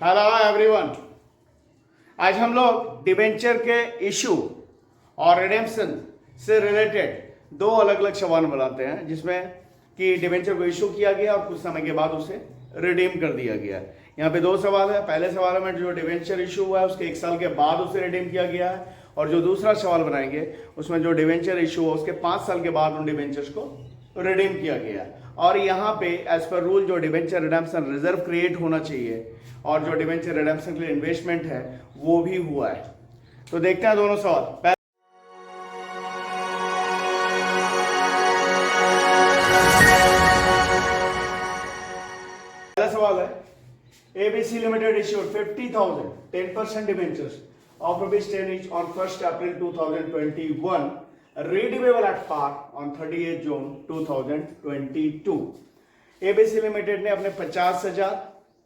Hello everyone. आज हम लोग डिबेंचर के इशू और रिडेम्पशन से रिलेटेड दो अलग अलग सवाल बनाते हैं, जिसमें कि डिबेंचर को इशू किया गया और कुछ समय के बाद उसे रिडीम कर दिया गया। यहाँ पे दो सवाल है। पहले सवाल में जो डिबेंचर इशू हुआ है उसके 1 साल के बाद उसे रिडीम किया गया है, और जो दूसरा सवाल बनाएंगे उसमें जो डिबेंचर इशू हुआ उसके 5 साल के बाद उन डिबेंचर्स को रिडीम किया गया है। और यहाँ पे एज पर रूल जो डिबेंचर रिडेम्पशन रिजर्व क्रिएट होना चाहिए और जो डिबेंचर रिडेम्पशन के लिए इन्वेस्टमेंट है वो भी हुआ है। तो देखते हैं दोनों सवाल। पहला सवाल है, ABC Limited issued 50,000 10% debentures of ₹10 each on 1st April 2021, redeemable at par on 30th June 2022। ABC limited ने अपने 50,000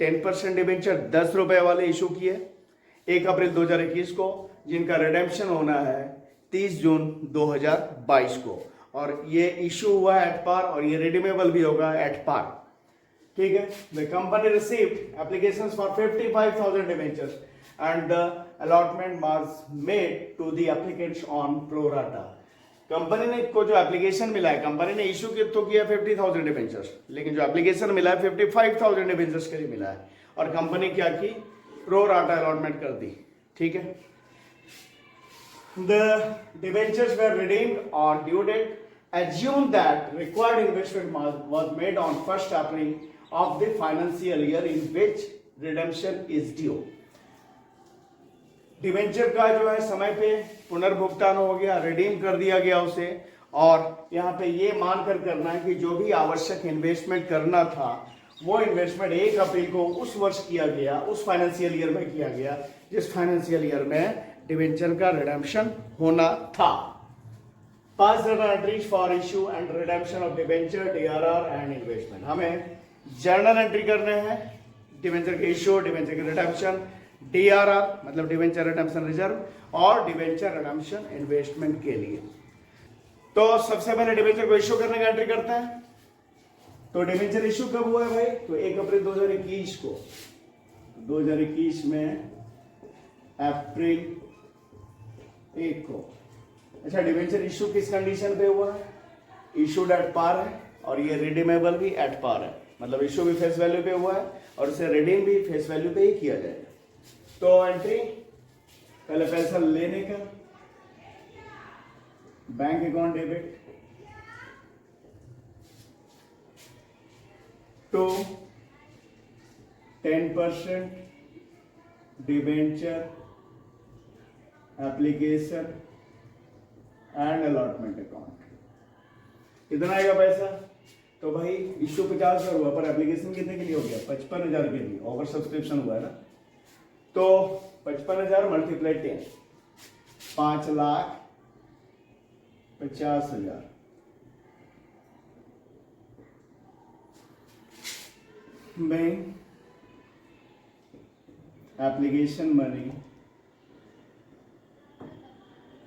10% डिबेंचर ₹10 वाले इशू किए 1 अप्रैल 2021 को, जिनका रिडेम्पशन होना है 30 जून 2022 को, और ये इशू हुआ है एट पार और ये रिडीमेबल भी होगा एट पार। ठीक है। The company received applications for 55,000 debentures and the allotment was made to the applicants on pro rata. Company ने को जो एप्लीकेशन मिला है, कंपनी ने इशू तो किया 50,000 डिबेंचर्स, लेकिन जो एप्लीकेशन मिला है 55,000 डिबेंचर्स के लिए मिला है, और कंपनी क्या की, प्रो राटा अलॉटमेंट कर दी। ठीक है। The debentures were redeemed on due date. Assume that required investment was made on 1st April of the financial year in which redemption is due. Debenture का जो है समय पे पुनर्भुगतान हो गया, रिडीम कर दिया गया उसे, और यहाँ पे ये मानकर करना है कि जो भी आवश्यक इन्वेस्टमेंट करना था वो इन्वेस्टमेंट 1 अप्रैल को उस वर्ष किया गया, उस फाइनेंशियल ईयर में किया गया जिस फाइनेंशियल ईयर में डिबेंचर का रिडेम्पशन होना था। पास journal entries for issue and redemption of debenture, DRR and investment. हमें जर्नल एंट्री करने हैं डिबेंचर के इशू, डिबेंचर के रिडेम्पशन, डीआरआर मतलब डिबेंचर रिडेम्पशन रिजर्व, और डिबेंचर रिडेम्पशन इन्वेस्टमेंट के लिए। तो सबसे पहले डिबेंचर को इशू करने का एंट्री करते हैं। तो डिबेंचर इशू कब हुआ है भाई? तो 1 अप्रैल 2021 को, 2021 में अप्रैल 1 को। अच्छा, डिबेंचर इशू किस कंडीशन पे हुआ है? इशूड एट पार है, और ये रिडीमेबल भी एट पार है, मतलब इशू भी फेस वैल्यू पे हुआ है और इसे रिडीम भी फेस वैल्यू पे ही किया जाएगा। तो एंट्री, पहले पैसा लेने का, bank account debit to 10% debenture application and allotment account. कितना आएगा पैसा? तो भाई इश्यू 50,000 हुआ, पर एप्लीकेशन कितने के लिए हो गया? 55,000 के लिए, ओवर सब्सक्रिप्शन हुआ है ना। तो 55,000 multiply 10, 5,50,000। Bank application money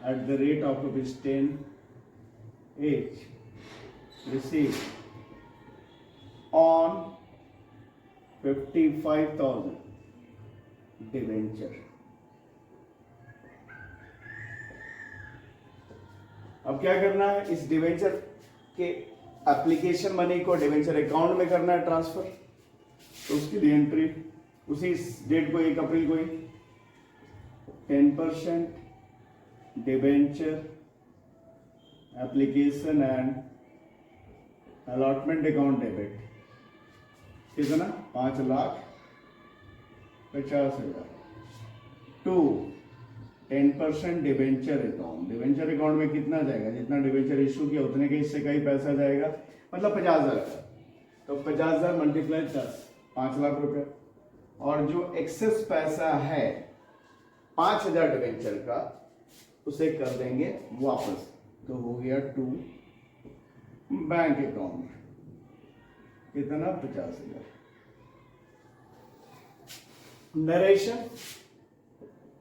at the rate of ₹10 each received on 55,000 debenture. अब क्या करना है? इस डिबेंचर के एप्लीकेशन मनी को डिबेंचर अकाउंट में करना है ट्रांसफर। तो उसकी री एंट्री उसी डेट को 1 अप्रैल को ही 10% debenture application and allotment account debit, कितना? 5,50,000 to 10% debenture account. Debenture account में कितना जाएगा? जितना डिबेंचर इशू किया उतने के हिस्से का ही पैसा जाएगा, मतलब 50,000 का। तो 50,000 मल्टीप्लाई 10, 5 लाख रुपए, और जो एक्सेस पैसा है 5,000 डिबेंचर का उसे कर देंगे वापस। तो हो गया टू बैंक अकाउंट, कितना? 50,000। Narration,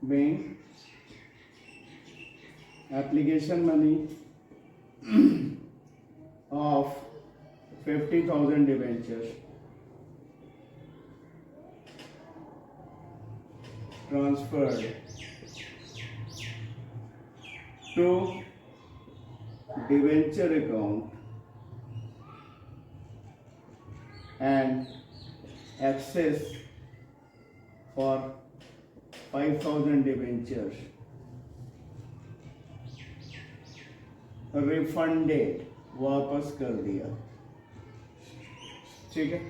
bank application money of 50,000 debentures transferred to debenture account and access for 5,000 debentures refunded, वापस कर दिया। ठीक है,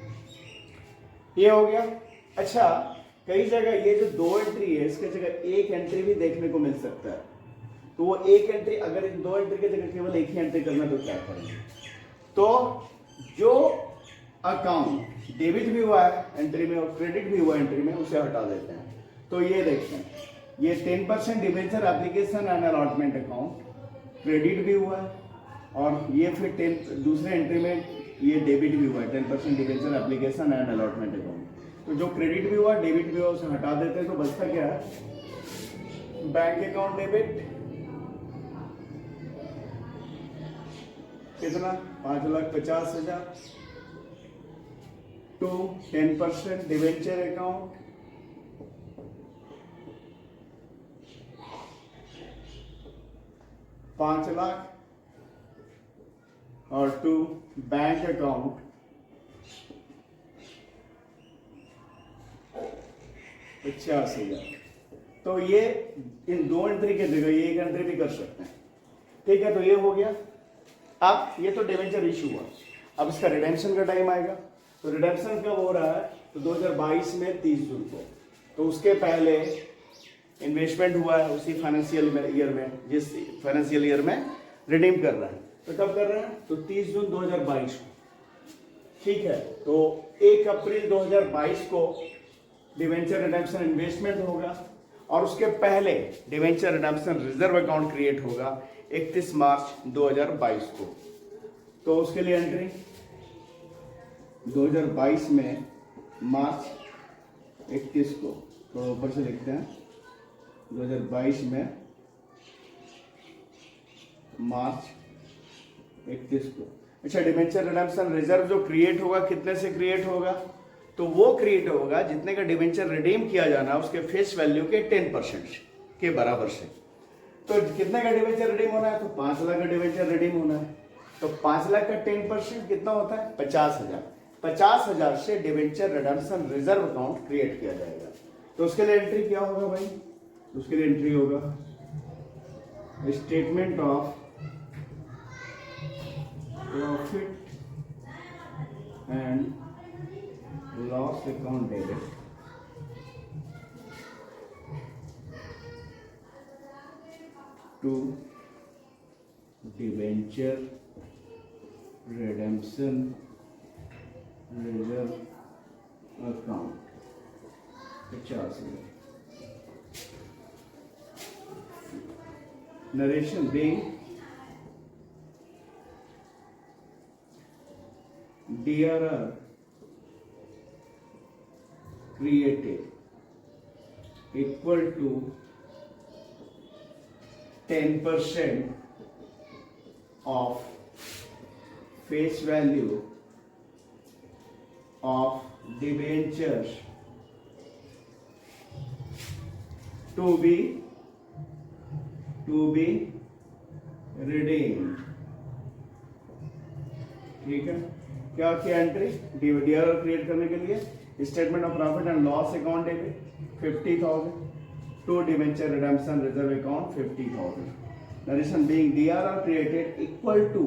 ये हो गया। अच्छा, कई जगह ये जो 2 एंट्री है इसके जगह 1 एंट्री भी देखने को मिल सकता है। तो वो 1 एंट्री, अगर इन 2 एंट्री की जगह केवल 1 ही एंट्री करना तो क्या करेंगे? तो जो अकाउंट डेबिट भी हुआ है एंट्री में और क्रेडिट भी हुआ एंट्री में, उसे हटा देते हैं। तो ये देखते हैं, ये 10% debenture application and allotment account credit भी हुआ है, और ये फिर 10 दूसरे एंट्री में ये डेबिट भी हुआ है, 10% debenture application and allotment account. तो जो क्रेडिट भी हुआ डेबिट भी हुआ उसे हटा देते हैं। तो बचता क्या है? बैंक अकाउंट डेबिट कितना? 5,50,000 टू 10% डिबेंचर अकाउंट ₹5,00,000 और टू बैंक अकाउंट 50,000। तो ये इन 2 एंट्री के जगह ये 1 एंट्री भी कर सकते हैं। ठीक है, तो ये हो गया। अब ये तो डिबेंचर इशू हुआ, अब इसका रिडेम्पशन का टाइम आएगा। तो रिडेम्पशन कब हो रहा है? तो 2022 में 30 जून को। तो उसके पहले इन्वेस्टमेंट हुआ है उसी फाइनेंशियल ईयर में, जिस फाइनेंशियल ईयर में रिडीम कर रहा है। तो कब कर रहे हैं? तो 30 जून 2022 को। ठीक है, तो 1 अप्रैल 2022 को डिवेंचर रिडेम्पशन इन्वेस्टमेंट होगा, और उसके पहले debenture redemption reserve account create होगा 31 मार्च 2022 को। तो उसके लिए एंट्री 2022 में मार्च 31 को, तो ऊपर से लिखते हैं 2022 में मार्च 31 को। अच्छा, डिवेंचर रिडेम्पशन रिजर्व जो क्रिएट होगा कितने से क्रिएट होगा? तो वो क्रिएट होगा जितने का डिवेंचर रिडीम किया जाना उसके फेस वैल्यू के 10% के बराबर से। तो कितने का डिवेंचर रिडीम होना है? तो 5,00,000 का डिवेंचर रिडीम होना है। तो 5,00,000 का 10% कितना होता है? 50,000। 50,000 से debenture redemption reserve account create किया जाएगा। तो उसके लिए एंट्री क्या होगा भाई? उसके लिए एंट्री होगा statement of profit and loss account debit to debenture redemption reserve account 50,000। Narration being DRR created equal to 10% of face value of debentures to be redeemed। ठीक है, क्या किया एंट्री? डीआरआर क्रिएट करने के लिए statement of profit and loss account debit 50,000 to debenture redemption reserve account 50,000। Narration being DRR created equal to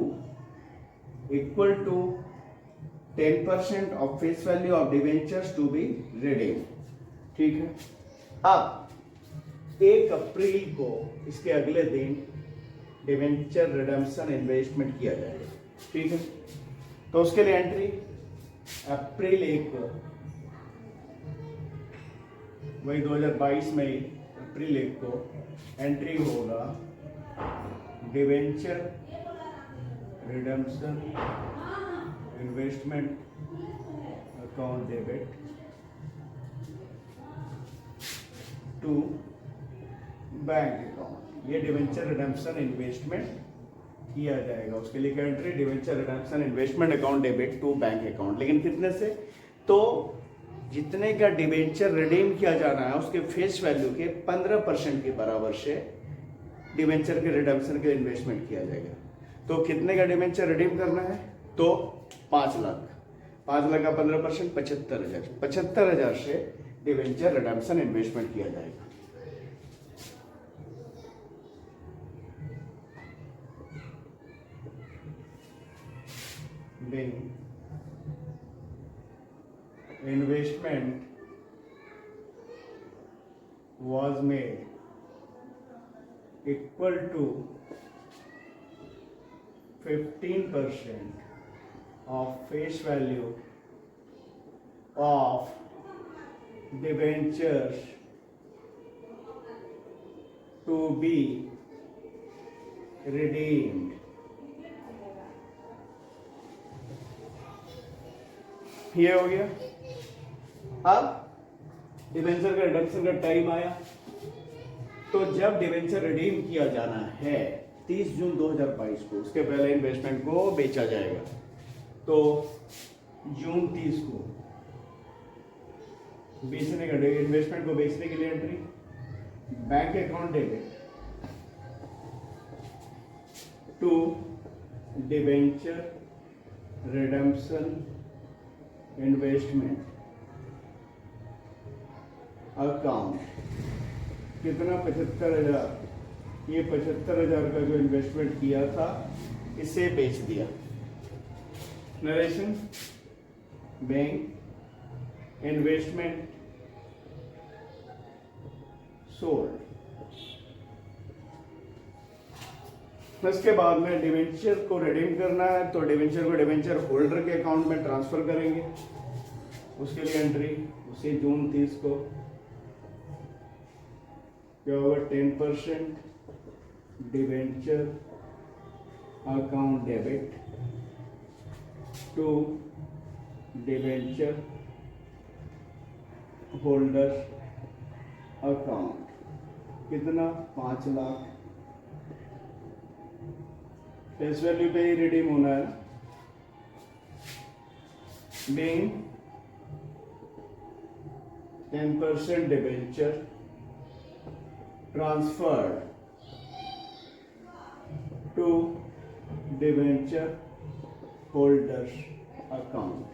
10% of face value of debentures to be redeemed. ठीक है, अब 1 अप्रैल को इसके अगले दिन डिवेंचर रिडेम्पशन इन्वेस्टमेंट किया जाएगा। ठीक है, तो उसके लिए एंट्री अप्रैल 1 को, वही 2022 में ही अप्रैल 1 को एंट्री होगा debenture redemption investment account debit to bank account. ये डिवेंचर रिडेम्पशन इन्वेस्टमेंट किया जाएगा। उसके लिए क्या entry? Debenture redemption investment account debit to bank account. लेकिन कितने से? तो जितने का डिबेंचर रिडीम किया जाना है उसके फेस वैल्यू के 15% के बराबर से डिबेंचर के रिडम्पशन के इन्वेस्टमेंट किया जाएगा। तो कितने का डिबेंचर रिडीम करना है? तो 5 लाख। 5 लाख का 15% 75,000। 75,000 से डिबेंचर रिडम्पशन इन्वेस्टमेंट किया जाएगा। Investment was made equal to 15% of face value of debentures to be redeemed. ये हो गया। अब डिबेंचर का रिडक्शन का टाइम आया, तो जब डिबेंचर रिडीम किया जाना है 30 जून 2022 को, उसके पहले इन्वेस्टमेंट को बेचा जाएगा। तो जून 30 को बेचने का इन्वेस्टमेंट को बेचने के लिए entry bank account debit to debenture redemption investment account. कितना? 75,000। ये 75,000 का जो इन्वेस्टमेंट किया था इसे बेच दिया। Narration bank investment sold. इसके बाद में डिवेंचर को रिडीम करना है, तो डिवेंचर को डिवेंचर होल्डर के अकाउंट में ट्रांसफर करेंगे। उसके लिए एंट्री उसी जून 30 को क्या होगा? 10% debenture account debit to debenture holder account. कितना? 5 लाख। फेस वैल्यू पे ही रिडीम होना है। Being 10% debenture transferred to debenture holders account.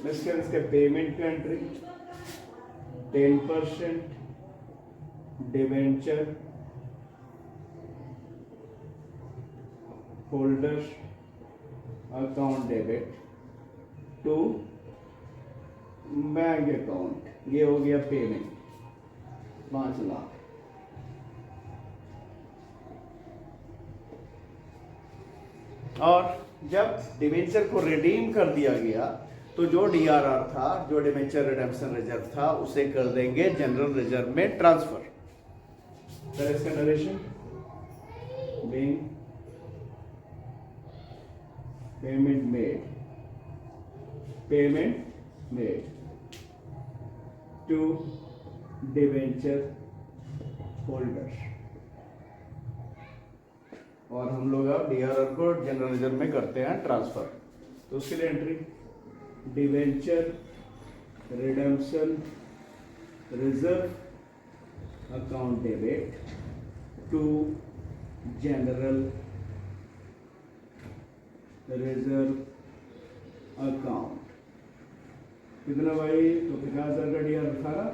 इसके पेमेंट की entry 10% debenture holders account debit to bank account. ये हो गया पेमेंट 5 लाख। और जब डिबेंचर को रिडीम कर दिया गया तो जो डीआरआर था, जो डिबेंचर रिडेम्पशन रिजर्व था, उसे कर देंगे जनरल रिजर्व में ट्रांसफर। सर इसका narration being payment made to debenture holders. और हम लोग अब डीआरआर को जनरल रिजर्व में करते हैं ट्रांसफर। तो उसके लिए entry debenture redemption reserve account debit to general reserve account. कितना भाई? तो 50,000 का डीआरआर था ना,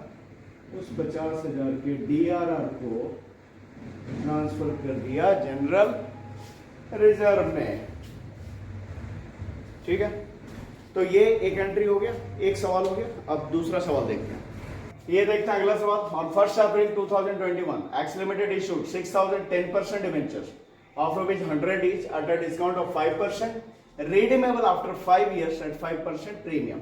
उस 50,000 के डीआरआर को ट्रांसफर कर दिया जनरल रिजर्व में। ठीक है, तो ये एक एंट्री हो गया, एक सवाल हो गया। अब दूसरा सवाल देखते हैं। ये देखते हैं अगला सवाल। On 1 April 2021 x limited issued 6,010% debentures of which 100 each at a discount of 5%, redeemable after 5 years at 5% premium.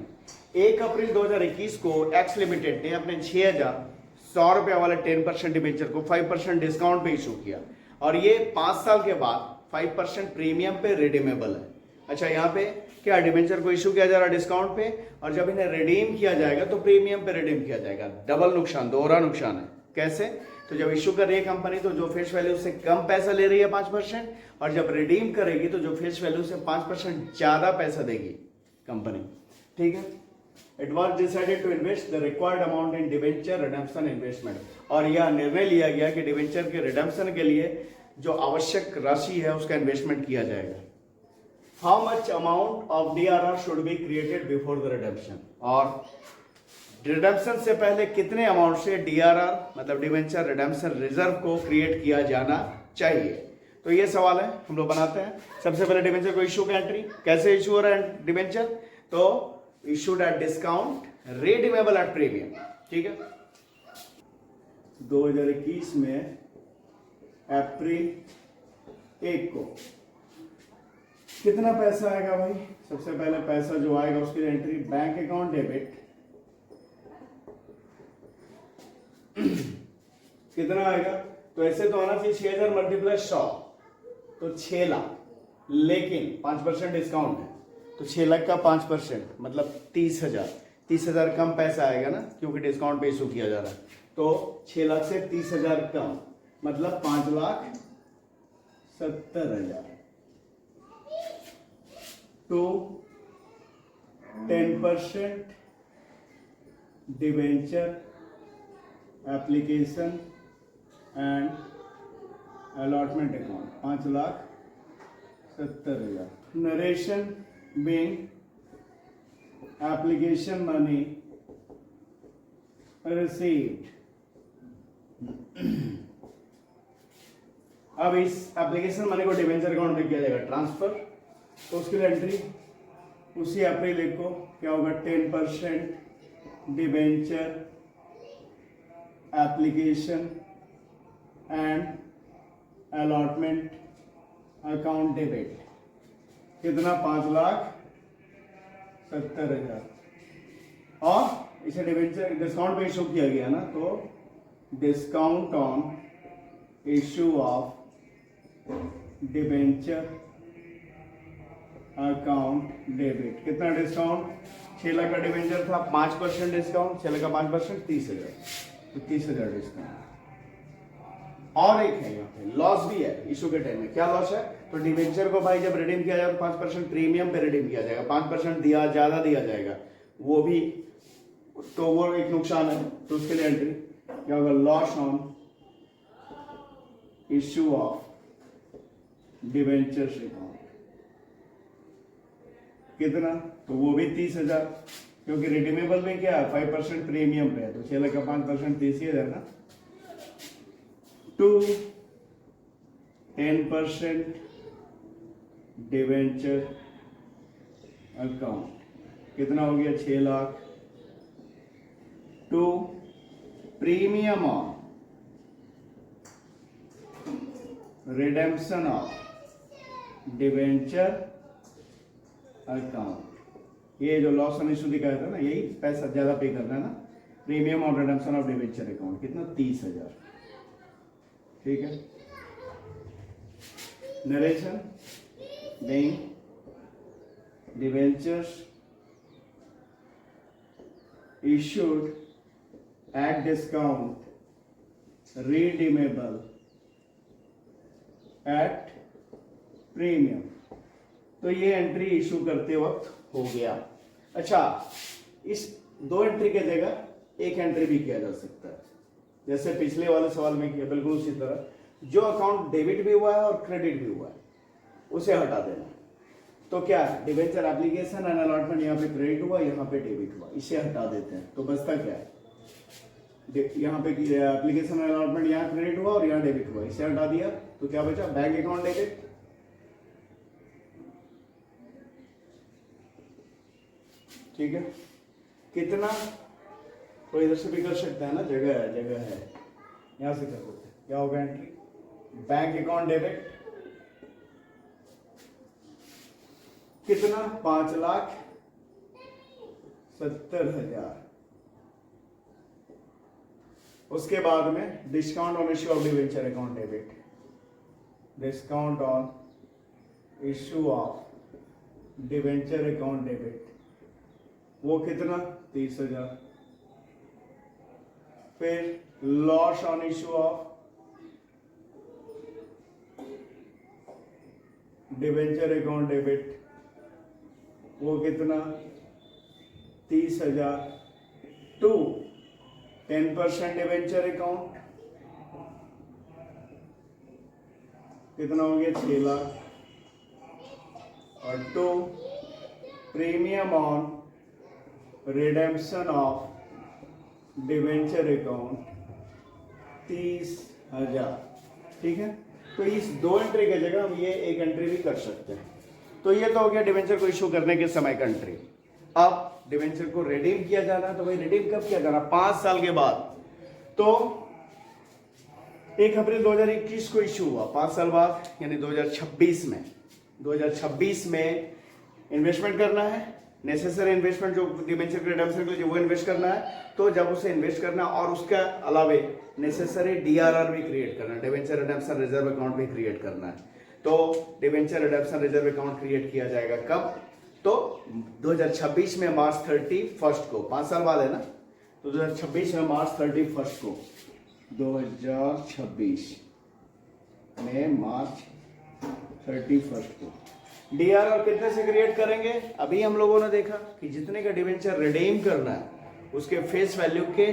1 अप्रैल 2021 को एक्स लिमिटेड ने अपने 6,100 रुपए वाले 10% डिबेंचर को 5% डिस्काउंट पे इशू किया, और ये 5 साल के बाद 5% प्रीमियम पे रिडीमेबल है। अच्छा, यहाँ पे क्या डिबेंचर को इशू किया जा रहा है डिस्काउंट पे, और जब इन्हें रिडीम किया जाएगा तो प्रीमियम पे रिडीम किया जाएगा। डबल नुकसान, दोहरा नुकसान है। कैसे? तो जब इशू कर रही है कंपनी तो जो फेस वैल्यू से कम पैसा ले रही है 5%, और जब रिडीम करेगी तो जो फेस वैल्यू से 5% ज्यादा पैसा देगी कंपनी। ठीक है, it was decided to invest the required amount in debenture redemption investment, और यह निर्णय लिया गया कि डिवेंचर के रिडेम्पशन के लिए जो आवश्यक राशि है उसका इन्वेस्टमेंट किया जाएगा। How much amount of DRR should be created before the redemption, और रिडेम्पशन से पहले कितने अमाउंट से DRR मतलब डिवेंचर रिडेम्पशन रिजर्व को क्रिएट किया जाना चाहिए। तो ये सवाल है, हम लोग बनाते हैं। सबसे पहले डिवेंचर को इशू का एंट्री, कैसे इशू हो रहा है डिवेंचर, तो issued at discount, redeemable at premium, ठीक है। 2021 में अप्रैल 1 को कितना पैसा आएगा भाई। सबसे पहले पैसा जो आएगा उसकी एंट्री, बैंक अकाउंट डेबिट कितना आएगा, तो ऐसे तो आना चाहिए 6000 मल्टीप्लाई 100, तो 6 लाख, लेकिन 5% डिस्काउंट है तो 6 लाख का 5% मतलब 30,000, 30,000 कम पैसा आएगा ना, क्योंकि डिस्काउंट पे इशू किया जा रहा है। तो 6 लाख से 30,000 कम मतलब 5,70,000 to 10% debenture application and allotment account 5,70,000। Narration being application money received। अब इस एप्लीकेशन मनी को डिवेंचर अकाउंट में किया जाएगा ट्रांसफर, तो उसके लिए एंट्री उसी अप्रैल 1 को क्या होगा, 10% debenture application and allotment account debit, कितना 5,70,000, और इसे डिवेंचर डिस्काउंट पे इशू किया गया ना, तो discount on issue of debenture account debit, कितना डिस्काउंट, 6 लाख का डिवेंचर था, 5% डिस्काउंट, 6 लाख का 5% 30,000, तो 30,000 डिस्काउंट। और एक है यहाँ पे लॉस भी है इशू के टाइम में, क्या लॉस है, तो डिवेंचर को भाई जब रिडीम किया जाएगा 5% प्रीमियम पे रिडीम किया जाएगा, 5% दिया ज्यादा दिया जाएगा, वो भी तो वो एक नुकसान है, तो उसके लिए एंट्री क्या होगा, loss on issue of debenture account, कितना, तो वो भी 30,000, क्योंकि रिडीमेबल में क्या है 5% प्रीमियम पे है, तो 6 लाख का 5% 30,000 ना, टू 10% डिवेंचर अकाउंट, कितना हो गया 6 lakh, to premium on redemption of debenture account, ये जो लॉस ऑन इशू दिखाया था ना, यही पैसा ज्यादा पे करना है ना, premium on redemption of debenture account, कितना 30,000, ठीक है। Narration being debentures issued at discount redeemable at premium, तो ये एंट्री इशू करते वक्त हो गया। अच्छा, इस 2 एंट्री के जगह एक एंट्री भी किया जा सकता है, जैसे पिछले वाले सवाल में किया, बिल्कुल उसी तरह, जो अकाउंट डेबिट भी हुआ है और क्रेडिट भी हुआ है उसे हटा देना। तो क्या है, डिवेंचर एप्लीकेशन एंड अलॉटमेंट, यहाँ पे क्रेडिट हुआ, यहाँ पे डेबिट हुआ, इसे हटा देते हैं, तो बचता क्या है, यहाँ पे एप्लीकेशन एंड अलॉटमेंट, यहाँ क्रेडिट हुआ और यहाँ डेबिट हुआ, इसे हटा दिया, तो क्या बचा, बैंक अकाउंट डेबिट, ठीक है। कितना, तो इधर से भी कर सकते हैं ना, जगह है, जगह है, यहां से कर सकते हैं, क्या होगा एंट्री, बैंक अकाउंट डेबिट, कितना 5,70,000, उसके बाद में discount on issue of debenture account debit, discount on issue of debenture account debit, वो कितना 30,000, फिर loss on issue of debenture account debit, वो कितना 30,000 टू 10% डिवेंचर अकाउंट, कितना हो गया 6 लाख, और to premium on redemption of debenture account 30,000। ठीक है, तो इस 2 एंट्री की जगह हम ये 1 एंट्री भी कर सकते हैं। तो ये तो हो गया डिवेंचर को इशू करने के समय का एंट्री। अब डिवेंचर को रिडीम किया जाना है, तो भाई रिडीम कब किया जाना, 5 साल के बाद। तो 1 अप्रैल 2021 को इशू हुआ, 5 साल बाद यानी 2026 में। 2026 में इन्वेस्टमेंट करना है, नेसेसरी इन्वेस्टमेंट जो डिवेंचर के रिडेम्पशन के लिए वो इन्वेस्ट करना है। तो जब उसे इन्वेस्ट करना और उसके अलावे नेसेसरी डीआरआर भी क्रिएट करना है, डिवेंचर रिडेम्पशन रिजर्व अकाउंट भी क्रिएट करना है। तो debenture redemption reserve account create किया जाएगा कब, तो 2026 में मार्च 31 को, 5 साल बाद है ना, तो 2026 में मार्च 31 को, 2026 में मार्च 31 को डीआरआर कितने से क्रिएट करेंगे। अभी हम लोगों ने देखा कि जितने का डिवेंचर रिडीम करना है उसके फेस वैल्यू के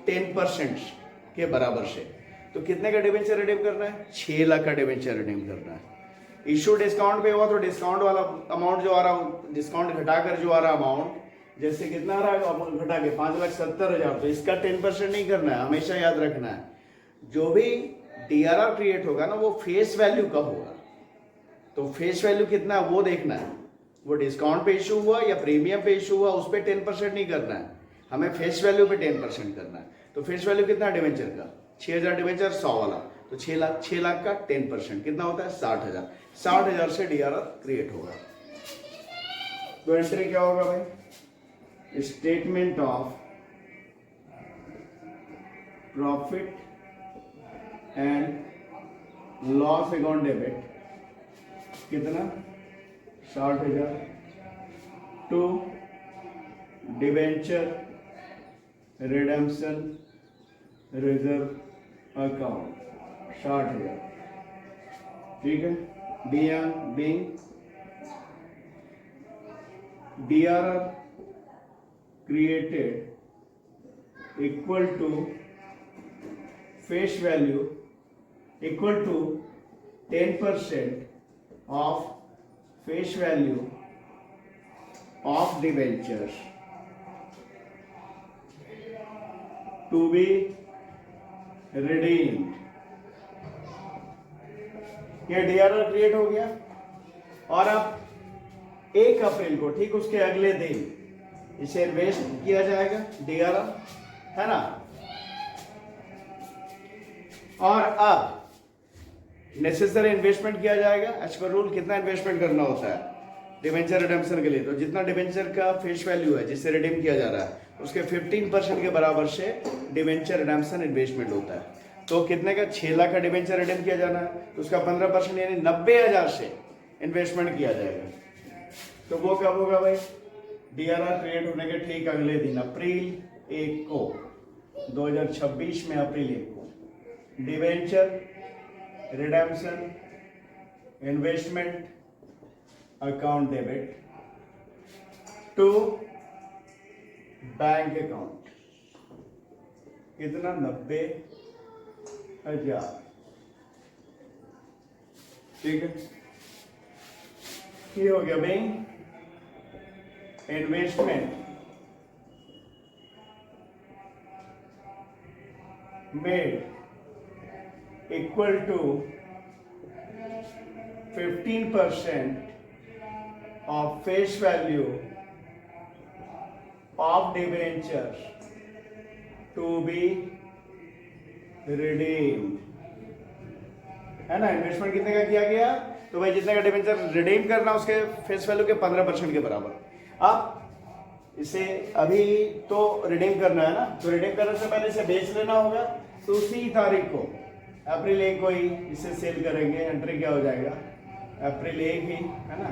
10% के बराबर से। तो कितने का डिवेंचर रिडीम करना है, 6 लाख का डिवेंचर रिडीम करना है। इशू डिस्काउंट पे हुआ तो डिस्काउंट वाला अमाउंट जो आ रहा, डिस्काउंट घटाकर जो आ रहा अमाउंट, जैसे कितना आ रहा है घटा के 5,70,000, तो इसका 10% नहीं करना है, हमेशा याद रखना है। जो भी डीआरआर क्रिएट होगा ना वो फेस वैल्यू का होगा, तो फेस वैल्यू कितना है वो देखना है। वो डिस्काउंट पे इशू हुआ या प्रीमियम पे इशू हुआ उस पर 10% नहीं करना है, हमें फेस वैल्यू पे 10% करना है। तो फेस वैल्यू कितना डिवेंचर का, 6,000 डिवेंचर 100 वाला, तो 6 लाख का 10% कितना होता है 60,000। 60,000 से डीआरआर क्रिएट होगा। तो एंट्री क्या होगा भाई, statement of profit and loss account debit, कितना 60,000 to debenture redemption reserve account 60,000। ठीक है, being DRR created equal to face value equal to 10% of face value of debentures to be redeemed। ये DRR create हो गया, और अब 1 April को ठीक उसके अगले दिन इसे इन्वेस्ट किया जाएगा डीआरआर, है ना। और अब नेसेसरी इन्वेस्टमेंट किया जाएगा एज पर रूल। कितना इन्वेस्टमेंट करना होता है डिवेंचर रिडेम्पशन के लिए, तो जितना डिवेंचर का फेस वैल्यू है जिससे रिडीम किया जा रहा है उसके 15% के बराबर से डिवेंचर रिडेम्पशन इन्वेस्टमेंट होता है। तो कितने का 6 लाख का डिवेंचर रिडीम किया जाना है, तो उसका 15% यानी 90,000 से इन्वेस्टमेंट किया जाएगा। तो वो कब होगा भाई, डीआरआर क्रिएट होने के ठीक अगले दिन अप्रैल 1 को, 2026 में अप्रैल 1 को debenture redemption investment account debit to bank account, कितना 90,000। ठीक है, ये हो गया bank investment made equal to 15% of face value of debentures to be redeemed, है ना। इन्वेस्टमेंट कितने का किया गया, तो भाई जितने का डिवेंचर रिडीम करना उसके फेस वैल्यू के 15% के बराबर। अब इसे अभी तो रिडीम करना है ना, तो रिडीम करने से पहले इसे बेच लेना होगा। तो उसी तारीख को अप्रैल 1 को ही इसे सेल करेंगे। एंट्री क्या हो जाएगा अप्रैल 1 ही, है ना।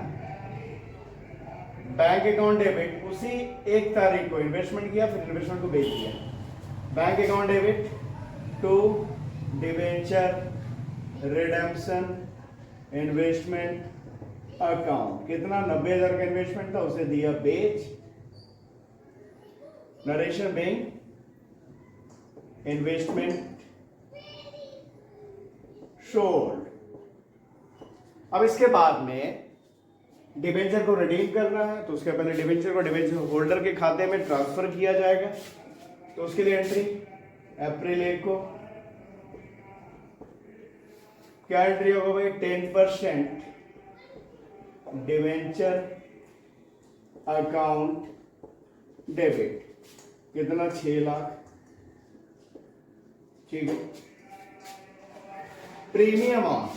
बैंक अकाउंट डेबिट उसी 1 तारीख को इन्वेस्टमेंट किया, फिर इन्वेस्टमेंट को बेच दिया। Bank account debit to debenture redemption investment account, कितना 90,000 का इन्वेस्टमेंट था उसे दिया बेच, नरेशन बीइंग इन्वेस्टमेंट शोल्ड। अब इसके बाद में डिबेंचर को रिडीम करना है, तो उसके पहले डिबेंचर को डिबेंचर होल्डर के खाते में ट्रांसफर किया जाएगा। तो उसके लिए एंट्री अप्रैल 1 को क्या एंट्री होगा भाई, 10% डिवेंचर अकाउंट डेबिट, कितना 6 लाख, ठीक है। Premium on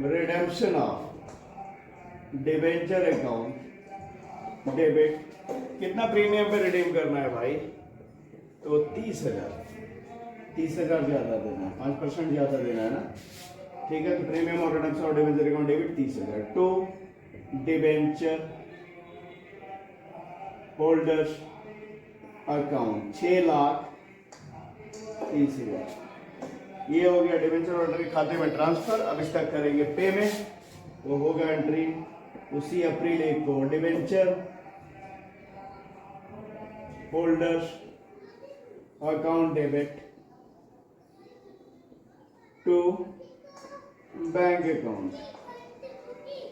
redemption of debenture account debit, कितना प्रीमियम पे रिडीम करना है भाई, तो 30,000 ज्यादा देना है, 5% ज्यादा देना है ना, ठीक है। तो प्रीमियम और redemption of debenture account debit 30,000 to debenture holders account 6,30,000। ये हो गया डिवेंचर होल्डर के खाते में ट्रांसफर। अब इसका करेंगे पेमेंट, वो होगा एंट्री उसी अप्रैल 1 को debenture holders account debit to bank account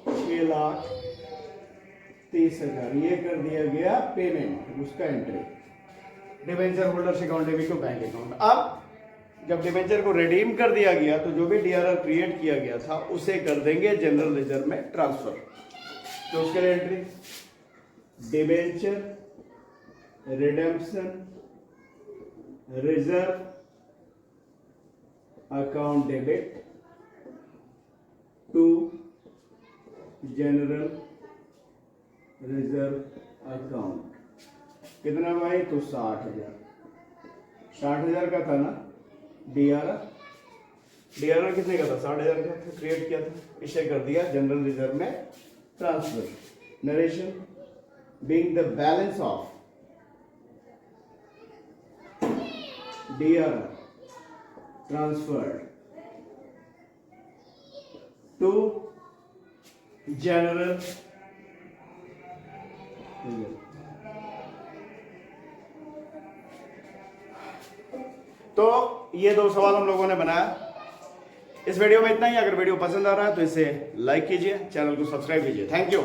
6,30,000, ये कर दिया गया पेमेंट, उसका entry debenture holders account debit to bank account. अब जब डिवेंचर को रिडीम कर दिया गया तो जो भी डीआरआर क्रिएट किया गया था उसे कर देंगे जनरल रिजर्व में ट्रांसफर। तो उसके लिए entry debenture redemption reserve account debit to general reserve account, कितना भाई, तो 60,000 का था ना डीआरआर कितने का था, 60,000 का क्रिएट किया था, इसे कर दिया जनरल रिजर्व में transfer. Narration being the balance of DRR transferred to general. तो ये 2 सवाल हम लोगों ने बनाया। इस वीडियो में इतना ही। अगर वीडियो पसंद आ रहा है तो इसे लाइक कीजिए, चैनल को सब्सक्राइब कीजिए। Thank you.